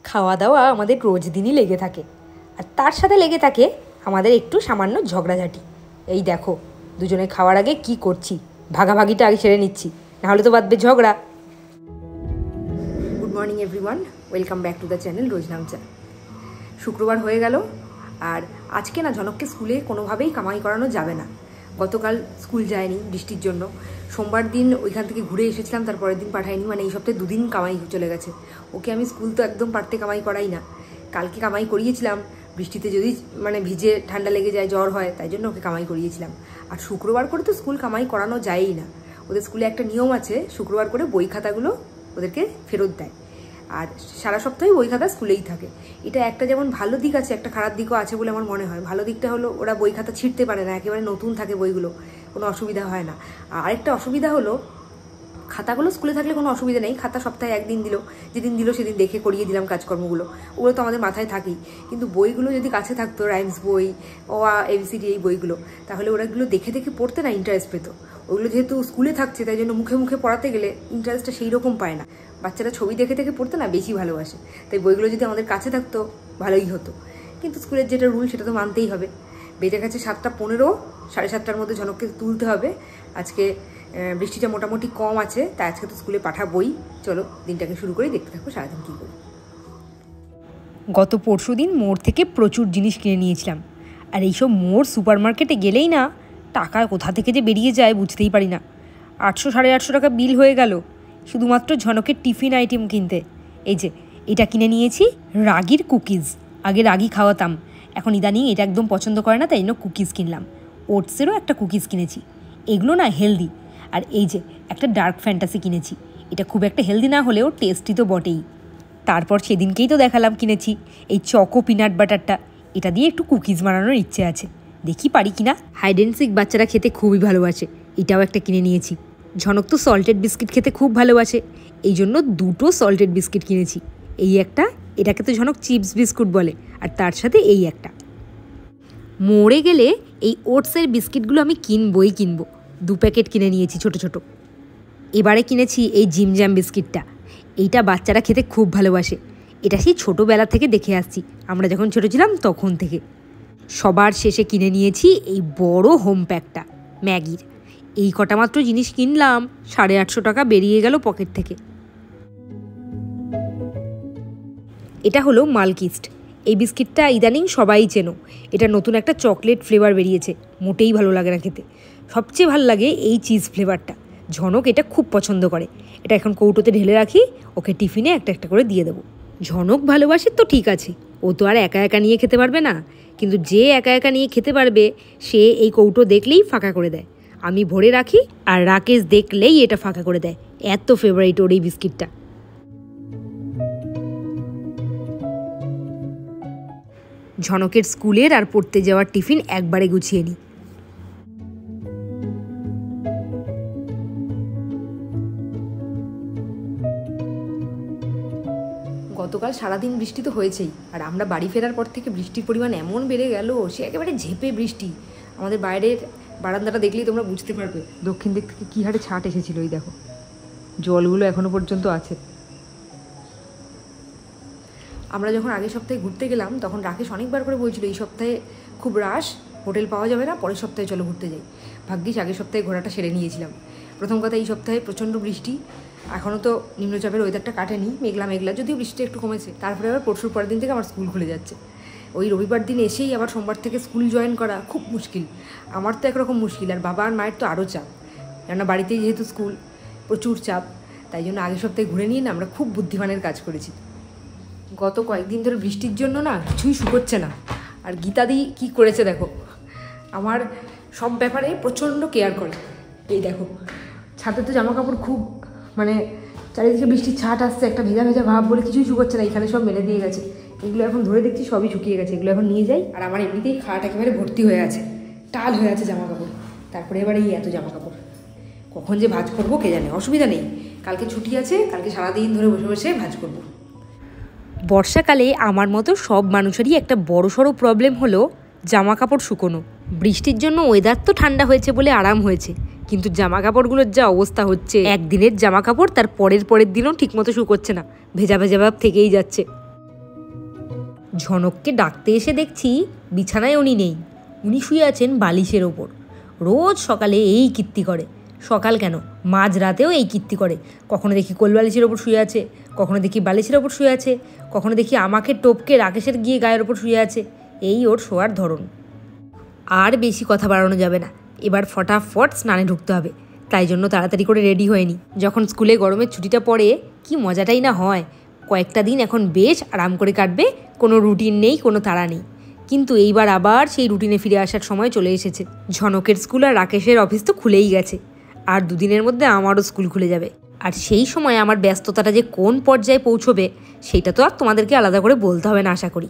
খাওয়া দাওয়া আমাদের রোজ দিনই লেগে থাকে, আর তার সাথে লেগে থাকে আমাদের একটু সামান্য ঝগড়াঝাটি। এই দেখো দুজনে খাওয়ার আগে কি করছি, ভাগাভাগিটা আগে সেরে নিচ্ছি, নাহলে তো বাঁধবে ঝগড়া। Good morning everyone, welcome back to the channel রোজ নামচা। শুক্রবার হয়ে গেল, আর আজকে না ঝনককে স্কুলে কোনোভাবেই কামাই করানো যাবে না। গতকাল স্কুল যায়নি বৃষ্টির জন্য, সোমবার দিন ওইখান থেকে ঘুরে এসেছিলাম, তারপরের দিন পাঠাইনি, মানে এই সপ্তাহে দুদিন কামাই চলে গেছে। ওকে আমি স্কুল তো একদম পারতে কামাই করাই না। কালকে কামাই করিয়েছিলাম, বৃষ্টিতে যদি মানে ভিজে ঠান্ডা লেগে যায়, জ্বর হয়, তাই জন্য ওকে কামাই করিয়েছিলাম। আর শুক্রবার করে তো স্কুল কামাই করানো যায়ই না। ওদের স্কুলে একটা নিয়ম আছে, শুক্রবার করে বই খাতাগুলো ওদেরকে ফেরত দেয়, আর সারা সপ্তাহে বই খাতা স্কুলেই থাকে। এটা একটা যেমন ভালো দিক আছে, একটা খারাপ দিকও আছে বলে আমার মনে হয়। ভালো দিকটা হলো ওরা বই খাতা ছিঁড়তে পারে না, একেবারে নতুন থাকে বইগুলো, কোনো অসুবিধা হয় না। আর আরেকটা অসুবিধা হলো খাতাগুলো স্কুলে থাকলে কোনো অসুবিধা নেই, খাতা সপ্তাহে একদিন দিল, যেদিন দিল সেদিন দেখে করিয়ে দিলাম কাজকর্মগুলো, ওগুলো তো আমাদের মাথায় থাকেই। কিন্তু বইগুলো যদি কাছে থাকতো, রাইমস বই, ABCD এই বইগুলো, তাহলে ওরাগুলো দেখে দেখে পড়তে না ইন্টারেস্ট পেতো। ওগুলো যেহেতু স্কুলে থাকছে, তাই জন্য মুখে মুখে পড়াতে গেলে ইন্টারেস্টটা সেই রকম পায় না। বাচ্চারা ছবি দেখে দেখে পড়তে না বেশি ভালোবাসে, তাই বইগুলো যদি আমাদের কাছে থাকতো ভালোই হতো। কিন্তু স্কুলের যেটা রুল সেটা তো মানতেই হবে। বেজে গেছে 7:15, 7:30টার মধ্যে ঝনককে তুলতে হবে। আজকে বৃষ্টিটা মোটামুটি কম আছে, তাই আজকে তো স্কুলে পাঠাবই। চলো দিনটাকে শুরু করি, দেখতে থাকো সারাদিন কী করি। গত পরশু দিন মোড় থেকে প্রচুর জিনিস কিনে নিয়েছিলাম, আর এইসব মোড় সুপার মার্কেটে গেলেই না টাকা কোথা থেকে যে বেরিয়ে যায় বুঝতেই পারি না। 800-850 টাকা বিল হয়ে গেল শুধুমাত্র ঝনকের টিফিন আইটেম কিনতে। এই যে এটা কিনে নিয়েছি, রাগির কুকিজ। আগে রাগি খাওয়াতাম, এখন ইদানিং এটা একদম পছন্দ করে না, তাই জন্য কুকিজ কিনলাম। ওটসেরও একটা কুকিজ কিনেছি, এগুলো না হেলদি। আর এই যে একটা ডার্ক ফ্যান্টাসি কিনেছি, এটা খুব একটা হেলদি না হলেও টেস্টি তো বটেই। তারপর সেদিনকেই তো দেখালাম কিনেছি এই চকো পিনাট বাটারটা, এটা দিয়ে একটু কুকিজ বানানোর ইচ্ছে আছে, দেখি পারি কিনা। হাইড অ্যান্ড সিক বাচ্চারা খেতে খুবই ভালোবাসে, এটাও একটা কিনে নিয়েছি। ঝনক তো সল্টেড বিস্কিট খেতে খুব ভালোবাসে, এই জন্য 2টো সল্টেড বিস্কিট কিনেছি। এই একটা, এটাকে তো ঝনক চিপস বিস্কুট বলে, আর তার সাথে এই একটা। মোড়ে গেলে এই ওটসের বিস্কিটগুলো আমি কিনবই কিনবো, 2 প্যাকেট কিনে নিয়েছি ছোট ছোট। এবারে কিনেছি এই জিমজ্যাম বিস্কিটটা, এইটা বাচ্চারা খেতে খুব ভালোবাসে। এটা সেই ছোটোবেলা থেকে দেখে আসছি, আমরা যখন ছোটো ছিলাম তখন থেকে। সবার শেষে কিনে নিয়েছি এই বড় হোম প্যাকটা ম্যাগির। এই কটা মাত্র জিনিস কিনলাম, 850 টাকা বেরিয়ে গেল পকেট থেকে। এটা হলো মালকিস্ট, এই বিস্কিটটা ইদানিং সবাই চেনো। এটা নতুন একটা চকলেট ফ্লেভার বেরিয়েছে, মোটেই ভালো লাগে না খেতে। সবচেয়ে ভালো লাগে এই চিজ ফ্লেভারটা, ঝনক এটা খুব পছন্দ করে। এটা এখন কৌটোতে ঢেলে রাখি, ওকে টিফিনে একটা একটা করে দিয়ে দেবো। ঝনক ভালোবাসে তো ঠিক আছে, ও তো আর একা একা নিয়ে খেতে পারবে না, কিন্তু যে একা একা নিয়ে খেতে পারবে সে এই কৌটো দেখলেই ফাঁকা করে দেয়। আমি ভরে রাখি, আর রাকেশ দেখলেই এটা ফাঁকা করে দেয়, এত ফেভারিট ওর এই বিস্কিটটা। ঝনকের স্কুলের আর পড়তে যাওয়ার টিফিন একবারে গুছিয়ে নিই। গতকাল সারাদিন বৃষ্টি তো হয়েছেই, আর আমরা বাড়ি ফেরার পর থেকে বৃষ্টির পরিমাণ এমন বেড়ে গেল, সে একেবারে ঝেঁপে বৃষ্টি। আমাদের বাইরের বারান্দাটা দেখলেই তোমরা বুঝতে পারবে দক্ষিণ দিক থেকে কী হারে ছাট এসেছিলো। এই দেখো জলগুলো এখনও পর্যন্ত আছে। আমরা যখন আগের সপ্তাহে ঘুরতে গেলাম তখন রাকেশ অনেকবার করে বলছিল এই সপ্তাহে খুব রাশ, হোটেল পাওয়া যাবে না, পরের সপ্তাহে চলো ঘুরতে যাই। ভাগ্যিস আগের সপ্তাহে ঘোরাটা সেরে নিয়েছিলাম। প্রথম কথা, এই সপ্তাহে প্রচণ্ড বৃষ্টি, এখনও তো নিম্নচাপের ওয়েদারটা কাটেনি, মেঘলা মেঘলা, যদিও বৃষ্টি একটু কমেছে। তারপরে আবার পরশুর পরের দিন থেকে আমার স্কুল খুলে যাচ্ছে। ওই রবিবার দিন এসেই আবার সোমবার থেকে স্কুল জয়েন করা খুব মুশকিল। আমার তো একরকম মুশকিল, আর বাবা আর মায়ের তো আরও চাপ, কেননা বাড়িতেই যেহেতু স্কুল, প্রচুর চাপ। তাই জন্য আগের সপ্তাহে ঘুরে নিয়ে না আমরা খুব বুদ্ধিমানের কাজ করেছি। গত কয়েকদিন ধরে বৃষ্টির জন্য না কিছুই শুকোচ্ছে না। আর গীতাদি কী করেছে দেখো, আমার সব ব্যাপারে প্রচণ্ড কেয়ার করে। এই দেখো ছাদে তো জামা কাপড় খুব, মানে চারিদিকে বৃষ্টির ছাট আসছে, একটা ভেজা ভেজা ভাব বলে কিছুই শুকোচ্ছে না, এখানে সব মেলে দিয়ে গেছে। এগুলো এখন ধরে দেখছি সবই শুকিয়ে গেছে, এগুলো এখন নিয়ে যাই। আর আমার এমনিতেই খাট একেবারে ভর্তি হয়ে আছে, টাল হয়ে আছে জামা কাপড়, তারপরে এবার এই এত জামা কাপড় কখন যে ভাঁজ করবো কে জানে। অসুবিধা নেই, কালকে ছুটি আছে, কালকে সারাদিন ধরে বসে বসে ভাঁজ করবো। বর্ষাকালে আমার মতো সব মানুষেরই একটা বড়সড় প্রবলেম হলো জামা কাপড় শুকোনো। বৃষ্টির জন্য ওয়েদার তো ঠান্ডা হয়েছে বলে আরাম হয়েছে, কিন্তু জামা কাপড়গুলোর যা অবস্থা হচ্ছে, একদিনের জামা কাপড় তার পরের দিনও ঠিকমতো শুকোচ্ছে না, ভেজা ভেজা ভাব থেকেই যাচ্ছে। ঝনককে ডাকতে এসে দেখছি বিছানায় উনি নেই, উনি শুয়ে আছেন বালিশের ওপর। রোজ সকালে এই কীর্তি করে, সকাল কেন মাঝরাতেও এই কীর্তি করে। কখনো দেখি কোল বালিশের ওপর শুয়ে আছে, কখনো দেখি বালিশের ওপর শুয়ে আছে, কখনো দেখি আমাকে টপকে রাকেশের গিয়ে গায়ের ওপর শুয়ে আছে। এই ওর শোয়ার ধরন। আর বেশি কথা বাড়ানো যাবে না, এবার ফটাফট স্নানে ঢুকতে হবে। তাই জন্য তাড়াতাড়ি করে রেডি হয়ে নিই। যখন স্কুলে গরমের ছুটিটা পড়ে কি মজাটাই না হয়। কয়েকটা দিন এখন বেশ আরাম করে কাটবে, কোনো রুটিন নেই, কোনো তাড়া নেই। কিন্তু এইবার আবার সেই রুটিনে ফিরে আসার সময় চলে এসেছে। ঝনকের স্কুল আর রাকেশের অফিস তো খুলেই গেছে, আর দুদিনের মধ্যে আমারও স্কুল খুলে যাবে। আর সেই সময় আমার ব্যস্ততাটা যে কোন পর্যায়ে পৌঁছবে সেটা তো আর তোমাদেরকে আলাদা করে বলতে হবে না আশা করি।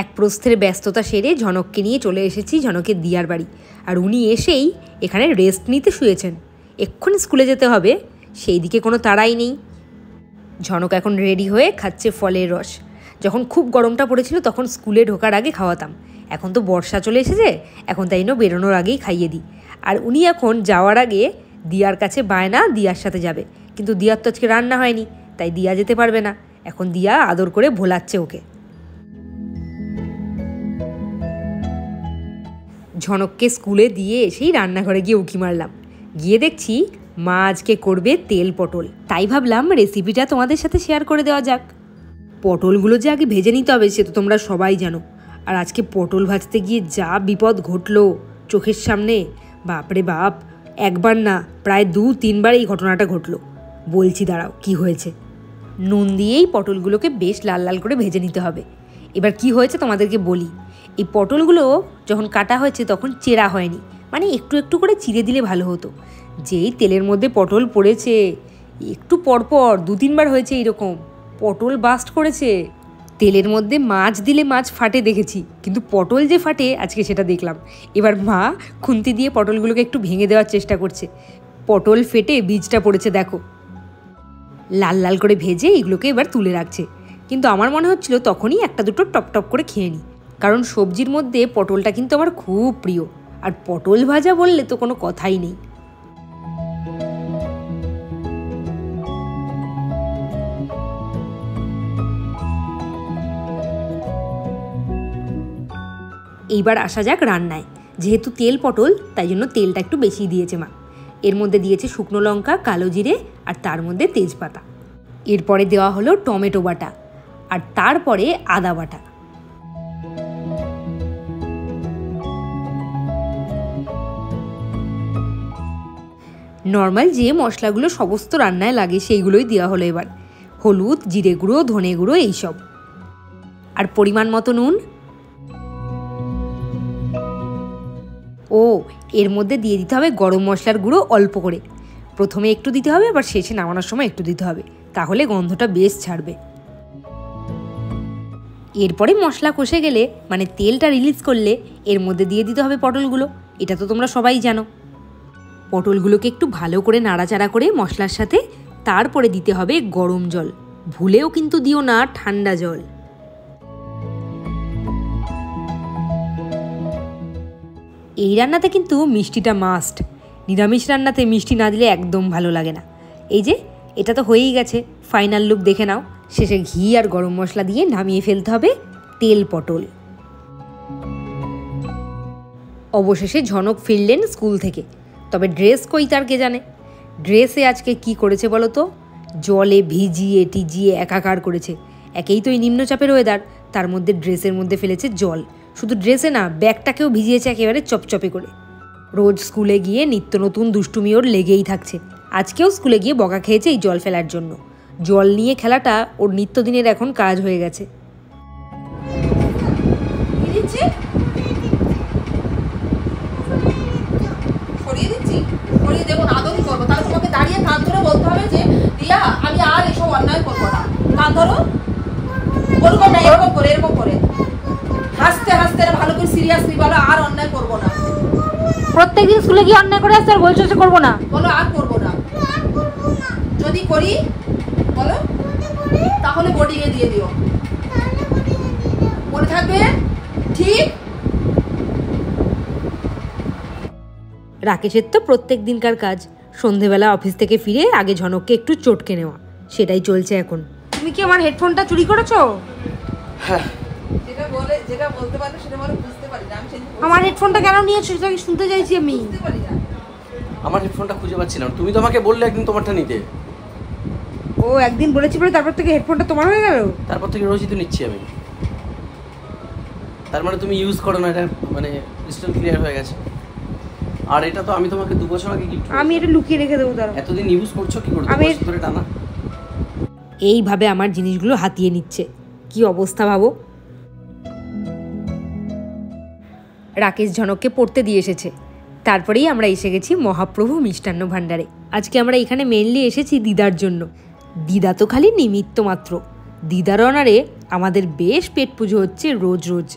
এক প্রস্থের ব্যস্ততা সেরে ঝনককে নিয়ে চলে এসেছি ঝনকের দিয়ার বাড়ি। আর উনি এসেই এখানে রেস্ট নিতে শুয়েছেন। এক্ষুনি স্কুলে যেতে হবে, সেই দিকে কোনো তাড়াই নেই। ঝনক এখন রেডি হয়ে খাচ্ছে ফলের রস। যখন খুব গরমটা পড়েছিল তখন স্কুলে ঢোকার আগে খাওয়াতাম। এখন তো বর্ষা চলে এসেছে, এখন তাই জন্য বেরোনোর আগেই খাইয়ে দিই। আর উনি এখন যাওয়ার আগে দিয়ার কাছে বায়না দিয়ার সাথে যাবে, কিন্তু দিয়ার তো আজকে রান্না হয়নি, তাই দিয়া যেতে পারবে না। এখন দিয়া আদর করে ভোলাচ্ছে ওকে। ঝনককে স্কুলে দিয়ে এসেই রান্নাঘরে গিয়ে উঁকি মারলাম। গিয়ে দেখছি মা আজকে করবে তেল পটল। তাই ভাবলাম রেসিপিটা তোমাদের সাথে শেয়ার করে দেওয়া যাক। পটলগুলো যে আগে ভেজে নিতে হবে সে তো তোমরা সবাই জানো। আর আজকে পটল ভাজতে গিয়ে যা বিপদ ঘটলো চোখের সামনে, বাপরে বাপ, একবার না প্রায় 2-3বার এই ঘটনাটা ঘটলো। বলছি দাঁড়াও কি হয়েছে। নুন দিয়েই পটলগুলোকে বেশ লাল লাল করে ভেজে নিতে হবে। এবার কি হয়েছে তোমাদেরকে বলি। এই পটলগুলো যখন কাটা হয়েছে তখন চেরা হয়নি, মানে একটু একটু করে চিড়ে দিলে ভালো হতো। যেই তেলের মধ্যে পটল পড়েছে, একটু পরপর 2-3বার হয়েছে এইরকম, পটল বাস্ট করেছে। তেলের মধ্যে মাছ দিলে মাছ ফাটে দেখেছি, কিন্তু পটল যে ফাটে আজকে সেটা দেখলাম। এবার মা খুন্তি দিয়ে পটলগুলোকে একটু ভেঙে দেওয়ার চেষ্টা করছে। পটল ফেটে বীজটা পড়েছে দেখো। লাল লাল করে ভেজে এগুলোকে এবার তুলে রাখছে। কিন্তু আমার মনে হচ্ছিল তখনই একটা দুটো টপ টপ করে খেয়ে নিই, কারণ সবজির মধ্যে পটলটা কিন্তু আমার খুব প্রিয়। আর পটল ভাজা বললে তো কোনো কথাই নেই। এইবার আসা যাক রান্নায়। যেহেতু তেল পটল তাই জন্য তেলটা একটু বেশি দিয়েছে মা। এর মধ্যে দিয়েছে শুকনো লঙ্কা, কালো জিরে আর তার মধ্যে তেজপাতা। এরপরে দেওয়া হলো টমেটো বাটা আর তারপরে আদা বাটা। নর্মাল যে মশলাগুলো সমস্ত রান্নায় লাগে সেইগুলোই দেওয়া হলো এবার। হলুদ, জিরে গুঁড়ো, ধনে গুঁড়ো এইসব, আর পরিমাণ মতো নুন। ও এর মধ্যে দিয়ে দিতে হবে গরম মশলার গুঁড়ো অল্প করে। প্রথমে একটু দিতে হবে, আবার শেষে নামানোর সময় একটু দিতে হবে, তাহলে গন্ধটা বেশ ছাড়বে। এরপরে মশলা কষে গেলে, মানে তেলটা রিলিজ করলে, এর মধ্যে দিয়ে দিতে হবে পটলগুলো। এটা তো তোমরা সবাই জানো। পটলগুলোকে একটু ভালো করে নাড়াচাড়া করে মশলার সাথে তারপরে দিতে হবে গরম জল। ভুলেও কিন্তু দিও না ঠান্ডা জল। এই রান্নাতে কিন্তু মিষ্টিটা মাস্ট। নিরামিষ রান্নাতে মিষ্টি না দিলে একদম ভালো লাগে না। এই যে এটা তো হয়েই গেছে, ফাইনাল লুক দেখে নাও। শেষে ঘি আর গরম মশলা দিয়ে নামিয়ে ফেলতে হবে তেল পটল। অবশেষে ঝনক ফিরলেন স্কুল থেকে। তবে ড্রেস কই তার কে জানে। ড্রেসে আজকে কি করেছে বলো তো? জলে ভিজিয়ে টিজিয়ে একাকার করেছে। একেই তো এই নিম্নচাপের ওয়েদার, তার মধ্যে ড্রেসের মধ্যে ফেলেছে জল। শুধু ড্রেসে না, ব্যাগটাকেও ভিজিয়েছে একেবারে চপচপে করে। রোজ স্কুলে গিয়ে নিত্য নতুন দুষ্টুমি ওর লেগেই থাকছে। আজকেও স্কুলে গিয়ে বকা খেয়েছে এই জল ফেলার জন্য। জল নিয়ে খেলাটা ওর নিত্যদিনের এখন কাজ হয়ে গেছে। আদরই করবো, তাহলে তোমাকে দাঁড়িয়ে কান ধরে বলতে হবে যে রিয়া আমি আর এসব অন্যায় করবো না। কান ধরো, বলবো না এরকম করে এরকম করে হাসতে হাসতে ভালো করে সিরিয়াসলি বলো আর অন্যায় করবো না। প্রত্যেকদিন স্কুলে গিয়ে অন্যায় করে আসতে আর বলছো করবো না, বলো আর করবো না। যদি করি বলো তাহলে বোর্ডিং এ দিয়ে দিও, মনে থাকবে ঠিক? রাকেশের তো প্রত্যেক দিনকার কাজ সন্ধেবেলা অফিস থেকে ফিরে আগে ঝনককে একটু চটকে নেওয়া, সেটাই চলছে এখন। তুমি কি আমার হেডফোনটা চুরি করেছো? হ্যাঁ, যেটা বলতে পারলে সেটা বলে বুঝতে পারি না। আমি আমার হেডফোনটা কেন নিয়েছো সেটা শুনতে চাইছি আমি। বুঝতে পারি না। আমার হেডফোনটা খুঁজে পাচ্ছিলাম, তুমি তো আমাকে বললে একদিন তোমারটা নিতে। ও একদিন বলেছি বলে তারপর থেকে হেডফোনটা তোমার হয়ে গেল? তারপর থেকে রোজই তো নিচ্ছি আমি। তার মানে তুমি ইউজ করো না, এটা মানে ক্রিস্টাল ক্লিয়ার হয়ে গেছে। আর এটা তো আমি তোমাকে 2 বছর আগে গিফট আমি এটা লুকিয়ে রেখে দেবো। তারা এতদিন ইউজ করছো কি করে? 2 বছর ধরে টানা। এইভাবে আমার জিনিসগুলো হাতিয়ে নিচ্ছে, কি অবস্থা ভাবো। রাকেশ ঝনককে পড়তে দিয়ে এসেছে, তারপরেই আমরা এসে গেছি মহাপ্রভু মিষ্টান্ন ভাণ্ডারে। আজকে আমরা এখানে মেনলি এসেছি দিদার জন্য। দিদা তো খালি নিমিত্ত মাত্র, দিদার অনারে আমাদের বেশ পেট পুজো হচ্ছে রোজ রোজ।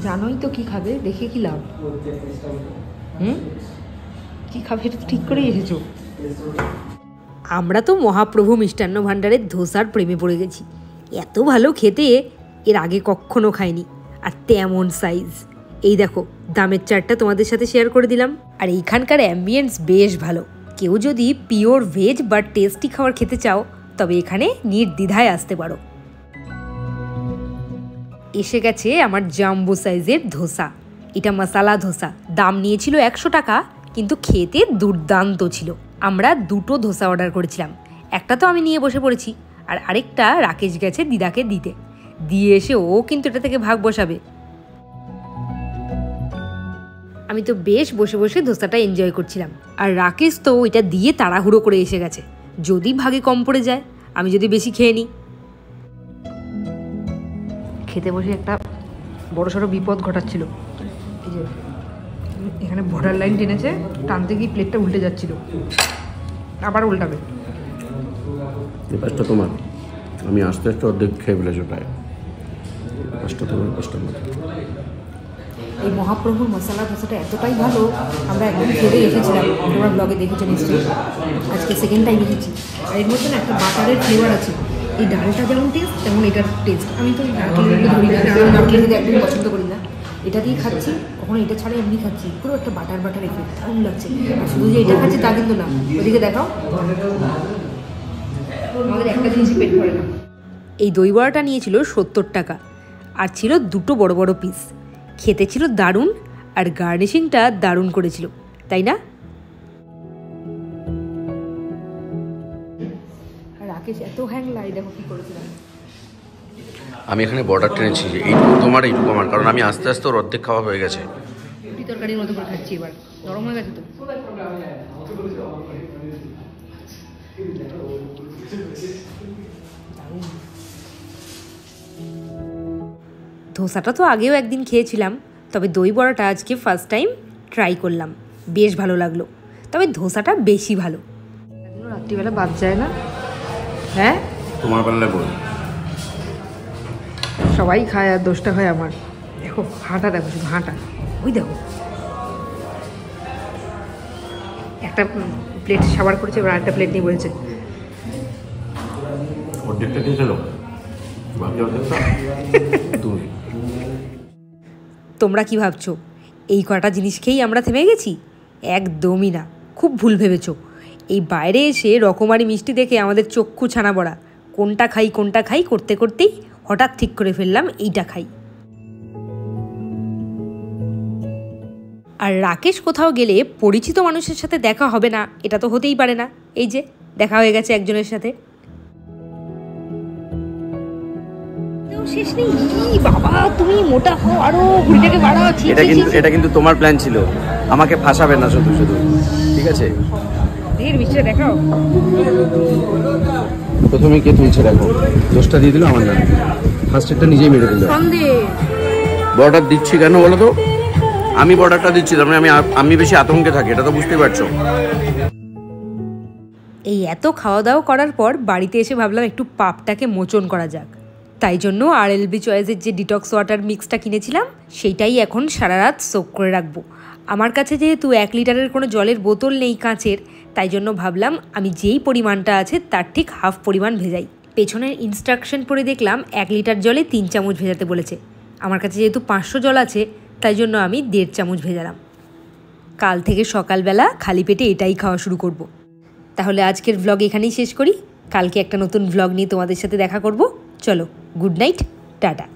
জানোই তো কি খাবে, দেখে কি লাভ? কি খাবে এটা তো ঠিক করেই এসেছো। আমরা তো মহাপ্রভু মিষ্টান্ন ভাণ্ডারের ধোসার প্রেমে পড়ে গেছি। এত ভালো খেতে এর আগে কখনো খাইনি, আর তেমন সাইজ। এই দেখো দামের চারটা তোমাদের সাথে শেয়ার করে দিলাম। আর এইখানকার অ্যাম্বিয়েন্স বেশ ভালো। কেউ যদি পিওর ভেজ বা টেস্টি খাবার খেতে চাও তবে এখানে নির্দ্বিধায় আসতে পারো। এসে গেছে আমার জাম্বো সাইজের ধোসা। এটা মশালা ধোসা, দাম নিয়েছিল 100 টাকা, কিন্তু খেতে দুর্দান্ত ছিল। আমরা 2টো ধোসা অর্ডার করেছিলাম, একটা তো আমি নিয়ে বসে পড়েছি, আর আরেকটা রাকেশ গেছে দিদাকে দিতে। দিয়ে এসে ও কিন্তু এটা থেকে ভাগ বসাবে। আমি তো বেশ বসে বসে ধোসাটা এনজয় করছিলাম, আর রাকেশ তো এটা দিয়ে তাড়াহুড়ো করে এসে গেছে, যদি ভাগে কম পড়ে যায়, আমি যদি বেশি খেয়ে নিই। খেতে বসে একটা বড়সড় বিপদ ঘটাচ্ছিল। এই যে এখানে বর্ডার লাইন টেনেছে, টানতে গিয়ে প্লেটটা উল্টে যাচ্ছিল, আবার উল্টাবে। পাঁচটা তোমার, আমি আস্তে আস্তে অর্ধেক খেয়ে ফেলেছি প্রায়। পাঁচটা তোমার, পাঁচটা আমার। এই মহাপ্রভুর মশলা ধোসাটা এতটাই ভালো, আমরা একদম খেতে এসেছিলাম, তোমার ব্লগে দেখেছো নিশ্চয়ই। আজকে সেকেন্ড টাইম এসেছি। আর এর মধ্যে না একটা বাটারের ফ্লেভার আছে। এই ডালটা যেমন টেস্ট তেমন এটার টেস্ট। আমি তো নারকেল ধরি না, কারণ নারকেল দিতে একদম পছন্দ করি না। এটা দিয়ে খাচ্ছি, কখনো এটা ছাড়া এমনি খাচ্ছি, পুরো একটা বাটার বাটার এফেক্ট, দারুণ লাগছে। আর শুধু যে এটা খাচ্ছি তা কিন্তু না, ওদিকে দেখাও, আমাদের একটা জিনিসই পেট ভরে না। এই দই বড়াটা নিয়েছিল 70 টাকা, আর ছিল 2টো বড় বড় পিস। খেতে ছিল দারুণ, আর গার্নিশিংটা দারুণ করেছিল, তাই না? রাকেশ এত হ্যাংলাই, দেখো কি করেছিলাম। আমি এখানে বর্ডার টেনেছি, এইটুকু তোমার এইটুকু আমার, কারণ আমি আস্তে আস্তে ওর অর্ধেক খাওয়া হয়ে গেছে। রুটি তরকারির মতো করে খাচ্ছি, এবার নরম হয়ে গেছে তো। ধোসাটা তো আগেও একদিন খেয়েছিলাম, তবে দই বড়াটা আজকে ফার্স্ট টাইম ট্রাই করলাম, বেশ ভালো লাগলো। তবে ধোসাটা বেশি ভালো। রাত্রিবেলা বাদ যায় না। হ্যাঁ তোমার পাল্লায় বল, সবাই খায় আর দোষটা হয় আমার। দেখো হাঁটা, দেখো শুধু হাঁটা, ওই দেখো একটা প্লেট সাবার করেছে, এবার আরেকটা প্লেট নিয়ে বলেছে। অর্ধেকটা দিয়ে খেলো, বাকি অর্ধেকটা তুমি। তোমরা কি ভাবছো এই কটা জিনিস খেয়েই আমরা থেমে গেছি? একদমই না, খুব ভুল ভেবেছো। এই বাইরে এসে রকমারি মিষ্টি দেখে আমাদের চক্ষু ছানা বড়া, কোনটা খাই করতে করতেই হঠাৎ ঠিক করে ফেললাম এইটা খাই। আর রাকেশ কোথাও গেলে পরিচিত মানুষের সাথে দেখা হবে না, এটা তো হতেই পারে না। এই যে দেখা হয়ে গেছে একজনের সাথে। শেষ নেই বাবা, তুমি মোটা হও আরো, ভুঁড়িটাকে বাড়াও। এটা কিন্তু তোমার প্ল্যান ছিল, আমাকে ফাঁসাবে না শুধু শুধু, ঠিক আছে? ধীর মিষ্টিটা দেখাও। প্রথমে কে তুলছে দেখো, দোষটা দিয়ে দিল আমার নাম, ফার্স্ট এডটা নিজেই মেরে দিল। বর্ডার দিচ্ছি কেন বলো তো? আমি বর্ডারটা দিচ্ছি, তার মানে আমি বেশি আতঙ্কে থাকি, এটা তো বুঝতেই পারছো। এই এত খাওয়া দাওয়া করার পর বাড়িতে এসে ভাবলাম একটু পাপটাকে মোচন করা যাক। তাই জন্য RLB চয়েসের যে ডিটক্স ওয়াটার মিক্সটা কিনেছিলাম, সেইটাই এখন সারা রাত সোক করে রাখবো। আমার কাছে যেহেতু 1 লিটারের কোনো জলের বোতল নেই কাঁচের, তাই জন্য ভাবলাম আমি যেই পরিমাণটা আছে তার ঠিক হাফ পরিমাণ ভেজাই। পেছনের ইনস্ট্রাকশন পড়ে দেখলাম 1 লিটার জলে 3 চামচ ভেজাতে বলেছে। আমার কাছে যেহেতু 500 জল আছে, তাই জন্য আমি 1.5 চামচ ভেজালাম। কাল থেকে সকালবেলা খালি পেটে এটাই খাওয়া শুরু করব। তাহলে আজকের ভ্লগ এখানেই শেষ করি। কালকে একটা নতুন ভ্লগ নিয়ে তোমাদের সাথে দেখা করব। চলো, গুড নাইট, টাটা।